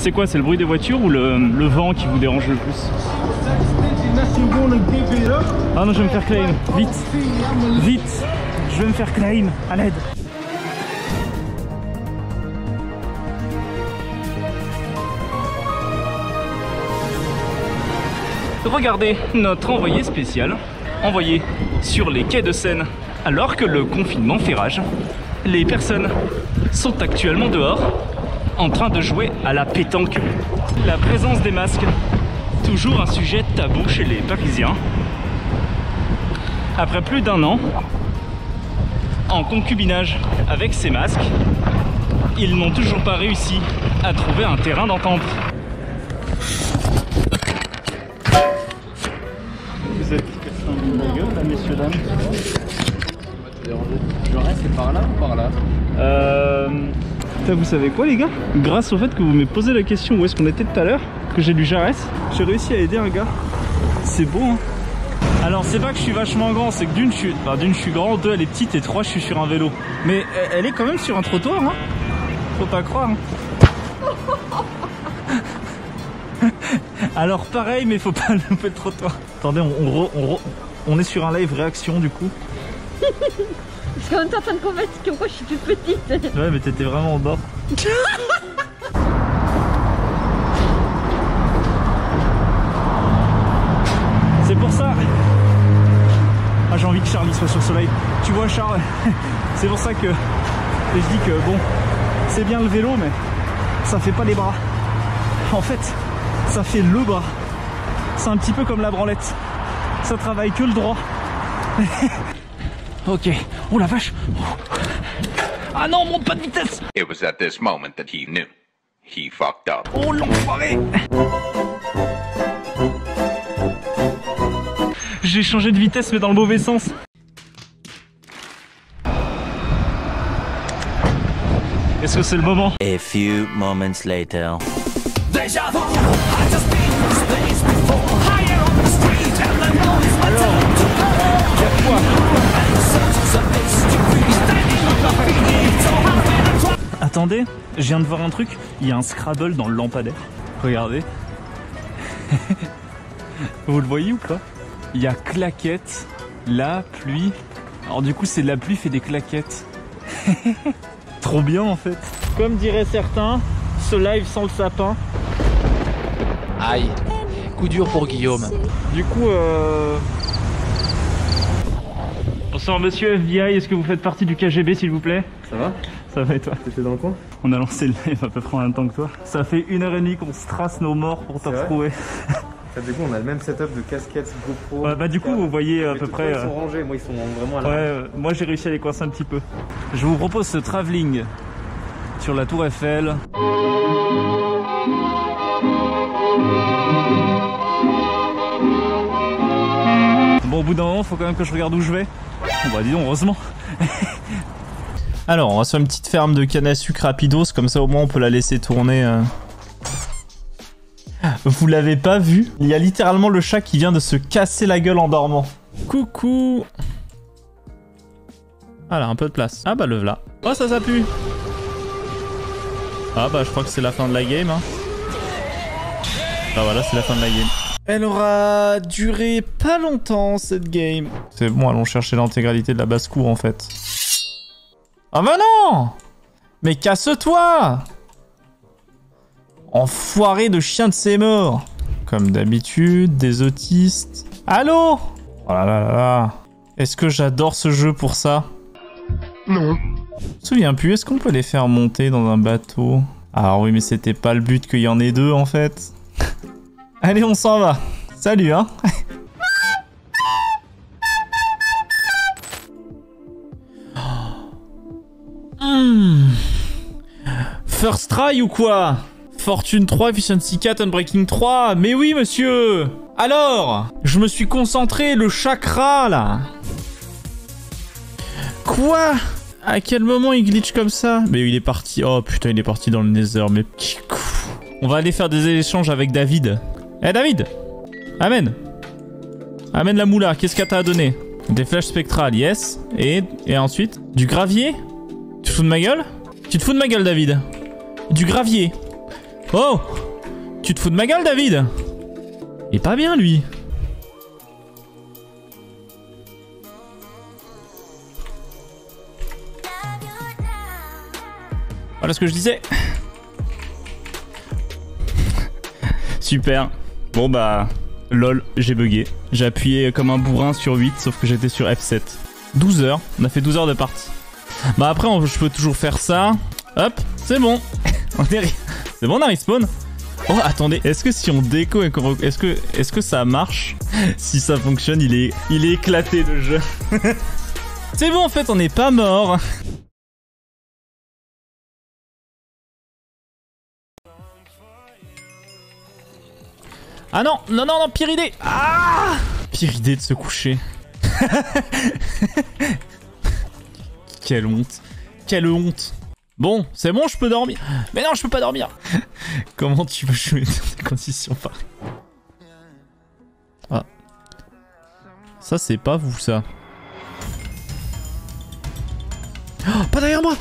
C'est quoi? C'est le bruit des voitures ou le vent qui vous dérange le plus? Ah non, je vais me faire claim. Vite. Vite. Je vais me faire claim. À l'aide. Regardez notre envoyé spécial, envoyé sur les quais de Seine. Alors que le confinement fait rage, les personnes sont actuellement dehors en train de jouer à la pétanque. La présence des masques, toujours un sujet tabou chez les Parisiens. Après plus d'1 an en concubinage avec ces masques, ils n'ont toujours pas réussi à trouver un terrain d'entente. Vous êtes cassé la gueule là, messieurs, dames? Je reste par là ou par là? Vous savez quoi les gars? Grâce au fait que vous m'avez posé la question où est-ce qu'on était tout à l'heure, que j'ai lu Jarès, j'ai réussi à aider un gars. C'est beau hein. Alors c'est pas que je suis vachement grand, c'est que d'une je suis grand, 2 elle est petite et 3 je suis sur un vélo. Mais elle est quand même sur un trottoir hein. Faut pas croire hein. Alors pareil mais faut pas louper le trottoir. Attendez on est sur un live réaction du coup. Parce qu'on est en train de convaincre que moi je suis toute petite. Ouais mais t'étais vraiment au bord. C'est pour ça. Ah j'ai envie que Charlie soit sur ce live. Tu vois Charles, c'est pour ça que je dis que bon, c'est bien le vélo mais ça fait pas les bras. En fait, ça fait le bras. C'est un petit peu comme la branlette. Ça travaille que le droit. Ok. Oh la vache. Ah non, monte pas de vitesse. It was at this moment that he knew. He fucked up. Oh l'enfoiré. J'ai changé de vitesse mais dans le mauvais sens. Est-ce que c'est le moment? A few moments later. Attendez, je viens de voir un truc, il y a un Scrabble dans le lampadaire. Regardez. Vous le voyez ou pas? Il y a claquettes, la pluie. Alors du coup c'est la pluie fait des claquettes. Trop bien en fait. Comme diraient certains, ce live sans le sapin. Aïe, coup dur pour Guillaume. Du coup Bonsoir monsieur FBI, est-ce que vous faites partie du KGB s'il vous plaît? Ça va? Ça va et toi? T'étais dans le coin? On a lancé le live à peu près en même temps que toi. Ça fait 1h30 qu'on se trace nos morts pour te retrouver. Du coup on a le même setup de casquettes GoPro. Ouais, bah du coup vous voyez à peu près... Ils sont rangés, moi ils sont vraiment à l'arrière. Ouais, moi j'ai réussi à les coincer un petit peu. Je vous propose ce travelling sur la tour Eiffel. Bon au bout d'un moment faut quand même que je regarde où je vais. Bon bah dis donc heureusement. Alors on va se faire une petite ferme de canne à sucre rapidos, comme ça au moins on peut la laisser tourner. Vous l'avez pas vu? Il y a littéralement le chat qui vient de se casser la gueule en dormant. Coucou. Ah là, un peu de place. Ah bah le voilà. Oh ça pue. Ah bah je crois que c'est la fin de la game hein. Ah voilà c'est la fin de la game. Elle aura duré pas longtemps cette game. C'est bon, allons chercher l'intégralité de la basse-cour en fait. Ah bah non! Mais casse-toi! Enfoiré de chien de ses morts. Comme d'habitude, des autistes. Allô? Oh là là là là. Est-ce que j'adore ce jeu pour ça? Non. Je me souviens plus, est-ce qu'on peut les faire monter dans un bateau? Ah oui, mais c'était pas le but qu'il y en ait deux en fait. Allez, on s'en va. Salut hein. First try ou quoi? Fortune 3, Efficiency 4, Unbreaking 3. Mais oui, monsieur. Alors, je me suis concentré, le chakra, là. Quoi? À quel moment il glitch comme ça? Mais il est parti. Oh putain, il est parti dans le Nether. Mais petit coup. On va aller faire des échanges avec David. Eh David, amène. Amène la moula. Qu'est-ce qu'elle t'a donné? Des flèches spectrales, yes. Et ensuite, du gravier? Tu te fous de ma gueule? Tu te fous de ma gueule, David? Du gravier. Oh! Tu te fous de ma gueule, David? Il est pas bien, lui. Voilà ce que je disais. Super. Bon bah, lol, j'ai bugué. J'ai appuyé comme un bourrin sur 8, sauf que j'étais sur F7. 12 heures. On a fait 12 heures de partie. Bah après, je peux toujours faire ça. Hop, c'est bon. C'est bon, on a respawn. Oh, attendez. Est-ce que si on déco et qu'on... Est-ce que ça marche? Si ça fonctionne, il est éclaté, le jeu. C'est bon, en fait, on n'est pas mort. Ah non, non, non, non, pire idée. Ah, pire idée de se coucher. Quelle honte. Quelle honte. Bon, c'est bon, je peux dormir. Mais non, je peux pas dormir. Comment tu veux jouer dans des conditions pareilles? Ah. Ça, c'est pas vous, ça. Oh, pas derrière moi.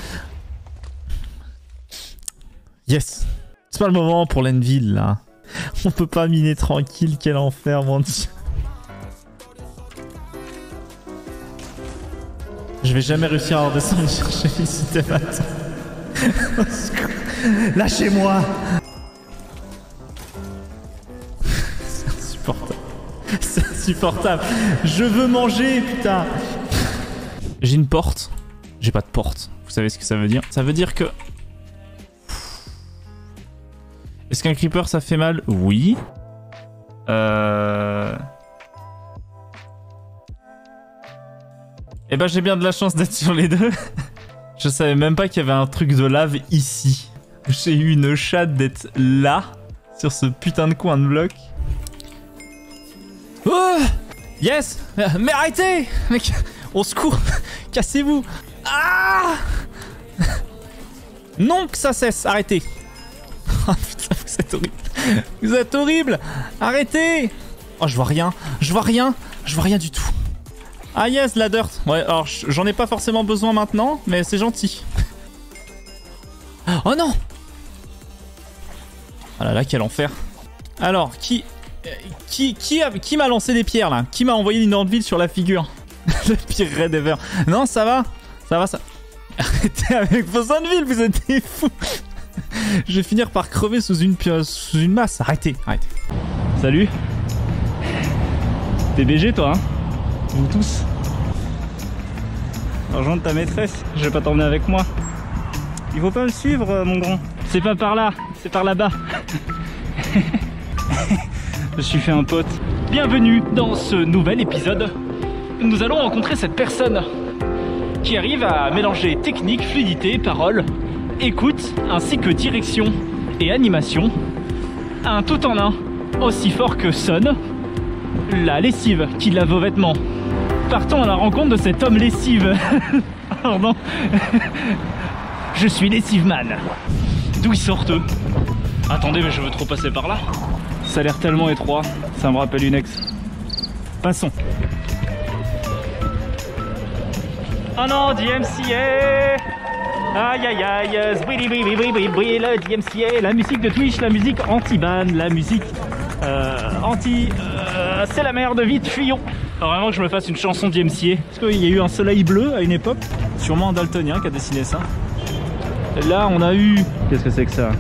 Yes. C'est pas le moment pour l'Enville, là. On peut pas miner tranquille, quel enfer, mon dieu. Je vais jamais réussir à redescendre chercher une cité. Lâchez-moi. C'est insupportable. C'est insupportable. Je veux manger, putain. J'ai une porte. J'ai pas de porte. Vous savez ce que ça veut dire? Ça veut dire que... Est-ce qu'un creeper ça fait mal? Oui. Eh ben j'ai bien de la chance d'être sur les deux. Je savais même pas qu'il y avait un truc de lave ici. J'ai eu une chatte d'être là, sur ce putain de coin de bloc. Oh yes. Mais arrêtez. Mec, au secours. Cassez-vous. Ah. Non que ça cesse, arrêtez. Oh putain, vous êtes horrible. Vous êtes horrible. Arrêtez. Oh, je vois rien. Je vois rien. Je vois rien du tout. Ah yes, la dirt. Ouais, alors j'en ai pas forcément besoin maintenant, mais c'est gentil. Oh non. Ah là là, quel enfer. Alors, qui m'a lancé des pierres là? Qui m'a envoyé une Nordville sur la figure? Le pire raid ever. Non, ça va. Ça va, ça... Arrêtez avec vos Nordville, vous êtes des fous. Je vais finir par crever sous une masse. Arrêtez, arrêtez. Salut. T'es BG toi, hein? Vous tous. Rejoindre ta maîtresse, je vais pas t'emmener avec moi. Il faut pas me suivre, mon grand. C'est pas par là, c'est par là-bas. Je me suis fait un pote. Bienvenue dans ce nouvel épisode. Nous allons rencontrer cette personne qui arrive à mélanger technique, fluidité, parole, écoute, ainsi que direction et animation. Un tout en un, aussi fort que sonne la lessive qui lave vos vêtements. Partons à la rencontre de cet homme lessive. Pardon. Je suis lessive man. D'où ils sortent eux? Attendez, mais je veux trop passer par là. Ça a l'air tellement étroit, ça me rappelle une ex. Passons. Oh non, DMCA. Aïe aïe aïe, le DMCA, la musique de Twitch, la musique anti-ban, la musique c'est la merde, vite, fuyons. Alors vraiment que je me fasse une chanson de DMCA. Parce qu'il y a eu un soleil bleu à une époque, sûrement un daltonien qui a dessiné ça. Là on a eu, qu'est-ce que c'est que ça?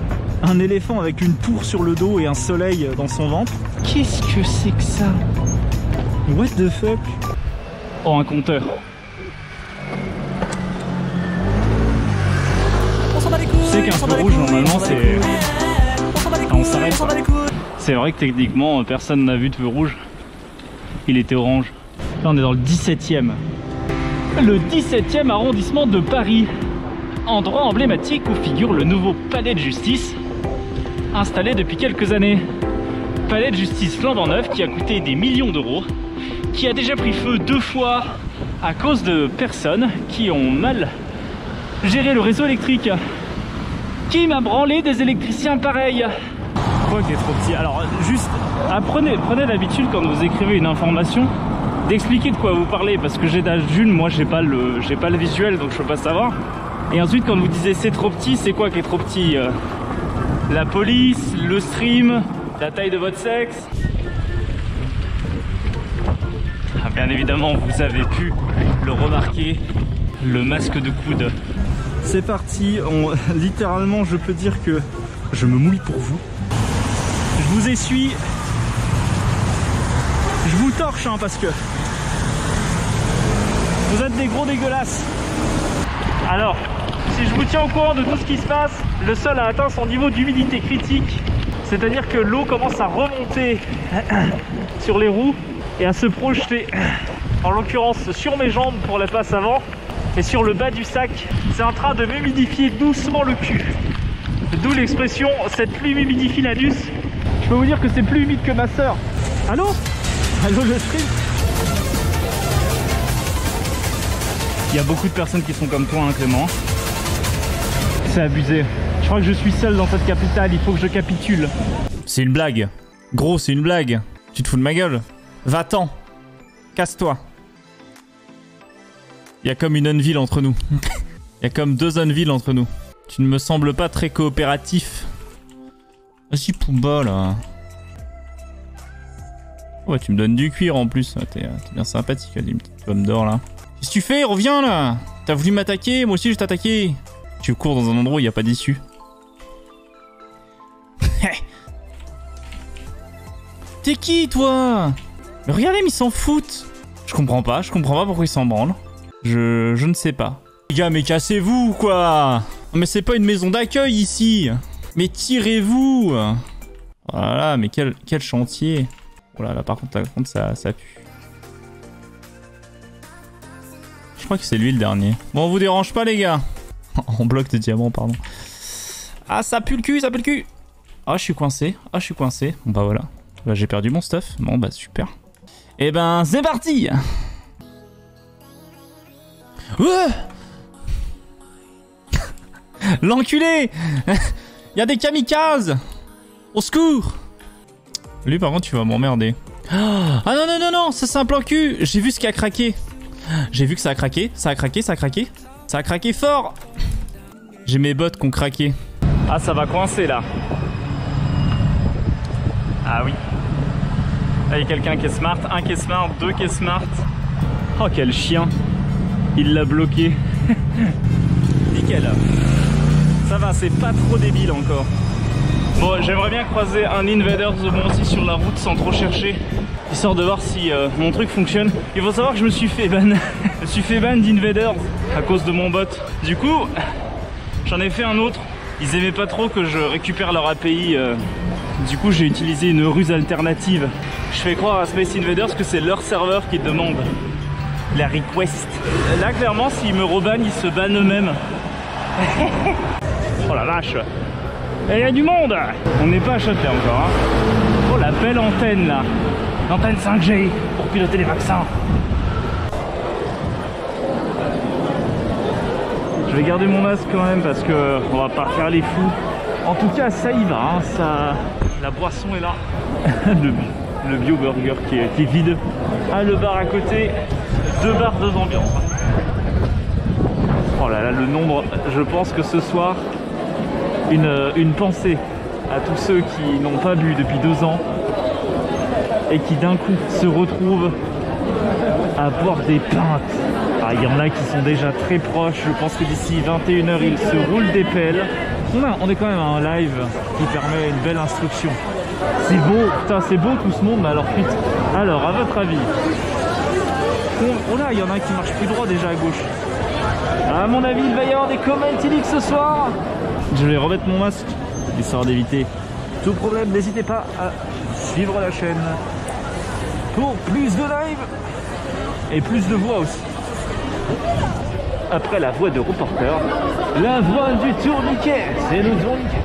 Un éléphant avec une tour sur le dos et un soleil dans son ventre. Qu'est-ce que c'est que ça? What the fuck? Oh, un compteur. Tu sais qu'un feu rouge normalement c'est... On s'arrête. C'est vrai que techniquement personne n'a vu de feu rouge. Il était orange. Là on est dans le 17e. Le 17e arrondissement de Paris. Endroit emblématique où figure le nouveau palais de justice, installé depuis quelques années. Palais de justice flambant neuf qui a coûté des millions d'euros, qui a déjà pris feu 2 fois à cause de personnes qui ont mal géré le réseau électrique. Qui m'a branlé des électriciens pareils? Quoi qui est trop petit? Alors juste, prenez l'habitude quand vous écrivez une information d'expliquer de quoi vous parlez, parce que j'ai d'âge d'une, moi j'ai pas le visuel donc je peux pas savoir. Et ensuite quand vous disiez c'est trop petit, c'est quoi qui est trop petit? La police, le stream, la taille de votre sexe. Ah, bien évidemment, vous avez pu le remarquer, le masque de coude. C'est parti, littéralement je peux dire que je me mouille pour vous. Je vous essuie. Je vous torche hein, parce que vous êtes des gros dégueulasses. Alors, si je vous tiens au courant de tout ce qui se passe, le sol a atteint son niveau d'humidité critique. C'est-à-dire que l'eau commence à remonter sur les roues et à se projeter, en l'occurrence sur mes jambes pour la place avant et sur le bas du sac. C'est en train de m'humidifier doucement le cul. D'où l'expression cette pluie m'humidifie l'anus. Je peux vous dire que c'est plus humide que ma sœur. Allô? Allô le stream? Il y a beaucoup de personnes qui sont comme toi hein, Clément. C'est abusé. Je crois que je suis seul dans cette capitale, il faut que je capitule. C'est une blague. Gros, c'est une blague. Tu te fous de ma gueule? Va-t'en. Casse-toi. Il y a comme une Unville entre nous. Il y a comme deux Unville entre nous. Tu ne me sembles pas très coopératif. Vas-y Pumba là. Ouais, tu me donnes du cuir en plus. T'es bien sympathique, vas-y, une petite pomme d'or là. Qu'est-ce que tu fais? Reviens là. T'as voulu m'attaquer, moi aussi je vais t'attaquer. Tu cours dans un endroit où il n'y a pas d'issue. T'es qui toi? Mais regardez, mais ils s'en foutent. Je comprends pas pourquoi ils s'en branlent. Je ne sais pas. Les gars, mais cassez-vous quoi. Mais c'est pas une maison d'accueil ici. Mais tirez-vous. Voilà, mais quel chantier. Oh là là, par contre ça pue. Je crois que c'est lui le dernier. Bon, on vous dérange pas les gars. En bloc de diamant, pardon. Ah, ça pue le cul, ça pue le cul. Ah, je suis coincé. Bon bah voilà. Bah, j'ai perdu mon stuff. Bon bah super. Et ben, c'est parti. Ouais. L'enculé. Il y a des kamikazes. Au secours. Lui par contre tu vas m'emmerder. Ah non, ça c'est un plan cul. J'ai vu ce qui a craqué. J'ai vu que ça a craqué. Ça a craqué fort. J'ai mes bottes qui ont craqué. Ah ça va coincer là. Ah oui. Là il y a quelqu'un qui est smart. Un qui est smart, deux qui est smart. Oh quel chien. Il l'a bloqué. Nickel. Ça va, c'est pas trop débile encore. Bon, j'aimerais bien croiser un Invaders bon aussi sur la route sans trop chercher, histoire de voir si mon truc fonctionne. Il faut savoir que je me suis fait ban. Je me suis fait ban d'Invaders à cause de mon bot. Du coup, j'en ai fait un autre. Ils aimaient pas trop que je récupère leur API. Du coup, j'ai utilisé une ruse alternative. Je fais croire à Space Invaders que c'est leur serveur qui demande la request. Là, clairement, s'ils me rebannent, ils se bannent eux-mêmes. Oh la vache. Et il y a du monde. On n'est pas à Châtelet encore hein. Oh la belle antenne là. L'antenne 5G pour piloter les vaccins. Je vais garder mon masque quand même parce que on va pas faire les fous. En tout cas ça y va hein. Ça... La boisson est là. le bio burger qui est vide. Ah le bar à côté. 2 bars, 2 ambiances. Oh là là le nombre. Je pense que ce soir une pensée à tous ceux qui n'ont pas bu depuis 2 ans et qui d'un coup se retrouvent à boire des pintes. Ah, il y en a qui sont déjà très proches, je pense que d'ici 21 h ils se roulent des pelles. On est quand même à un live qui permet une belle instruction. C'est beau, putain c'est beau tout ce monde, mais alors putain. Alors à votre avis, oh là il y en a un qui marche plus droit déjà à gauche. À mon avis il va y avoir des comment illiques ce soir. Je vais remettre mon masque, histoire d'éviter tout problème. N'hésitez pas à suivre la chaîne pour plus de live et plus de voix aussi. Après la voix de reporter, la voix du tourniquet, c'est le tourniquet.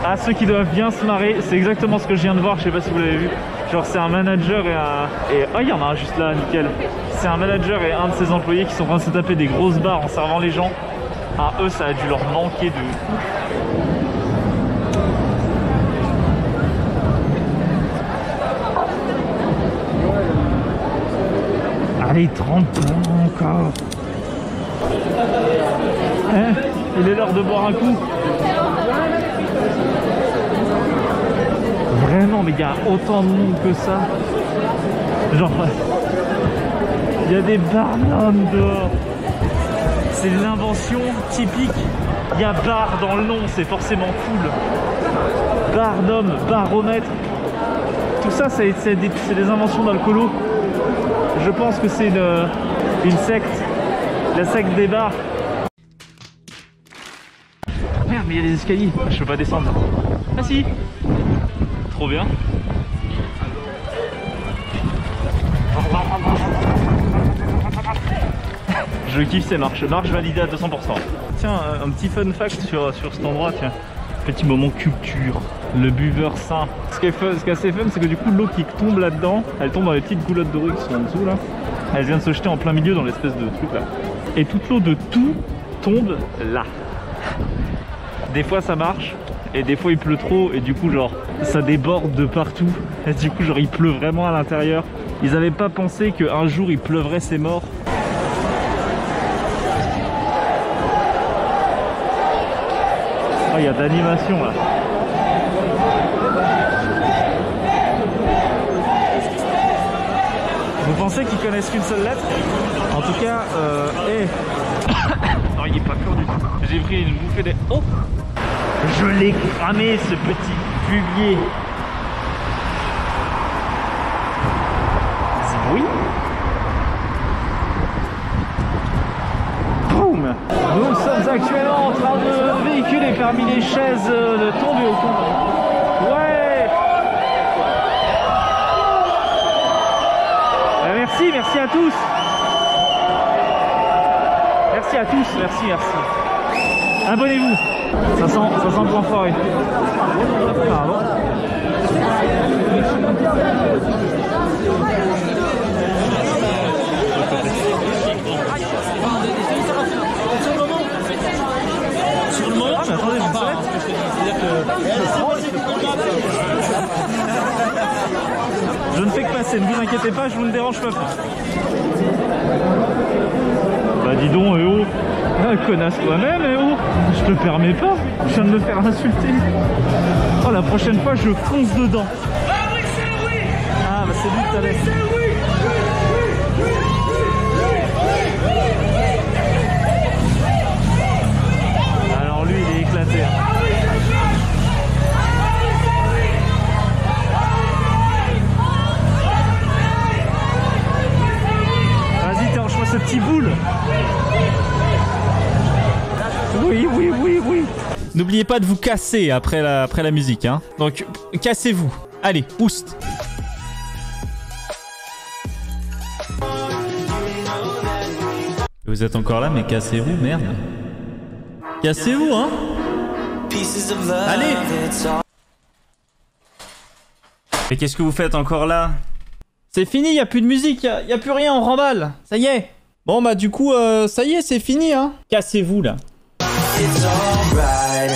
Ah, ceux qui doivent bien se marrer, c'est exactement ce que je viens de voir, je sais pas si vous l'avez vu. Genre c'est un manager et un... Ah il y en a un juste là, nickel. C'est un manager et un de ses employés qui sont en train de se taper des grosses barres en servant les gens. Ah eux ça a dû leur manquer de... Allez 30 ans encore. Hein? Il est l'heure de boire un coup. Vraiment, mais il y a autant de monde que ça. Genre, il y a des barnums dehors. C'est l'invention typique. Il y a bar dans le nom, c'est forcément cool. Barnum, baromètre. Tout ça, c'est des inventions d'alcoolo. Je pense que c'est une secte. La secte des bars. Merde, mais il y a des escaliers. Je peux pas descendre. Ah si. Trop bien. Je kiffe ces marches. Marche validée à 200%. Tiens, un petit fun fact sur cet endroit, tiens. Petit moment culture. Le buveur sain. Ce qui est assez fun, c'est que du coup, l'eau qui tombe là-dedans, elle tombe dans les petites goulottes dorées qui sont en dessous là. Elle vient de se jeter en plein milieu dans l'espèce de truc là. Et toute l'eau de tout tombe là. Des fois ça marche, et des fois il pleut trop, et du coup genre ça déborde de partout. Et du coup genre il pleut vraiment à l'intérieur. Ils avaient pas pensé qu'un jour il pleuvrait, c'est mort. Oh, il y a de l'animation là. Vous pensez qu'ils connaissent qu'une seule lettre? En tout cas, non, il est pas pur du tout. J'ai pris une bouffée de... Oh! Je l'ai cramé, ce petit buvier. Oui. Boum! Nous sommes actuellement en train de véhiculer parmi les chaises de tomber au fond. Ouais! Merci à tous. Merci à tous, merci. Abonnez-vous. Ça sent point forêt. Pardon. Sur le moment, mais attendez, je ne fais que passer, ne vous inquiétez pas, je vous ne dérange pas plus. Bah dis donc, oh, ah, connasse toi-même, oh, je te permets pas, je viens de me faire insulter. Oh, la prochaine fois, je fonce dedans. Ah oui, c'est oui. Ah bah c'est lui que t'avais. Alors lui, il est éclaté. Vas-y, dérange-moi ce petit boule. Oui. N'oubliez pas de vous casser après la musique, hein. Donc, cassez-vous. Allez, oust. Vous êtes encore là, mais cassez-vous, merde. Cassez-vous, hein. Allez. Mais qu'est-ce que vous faites encore là? C'est fini, y a plus de musique, y a plus rien, on remballe. Ça y est. Bon bah du coup, ça y est, c'est fini, hein. Cassez-vous là. It's alright.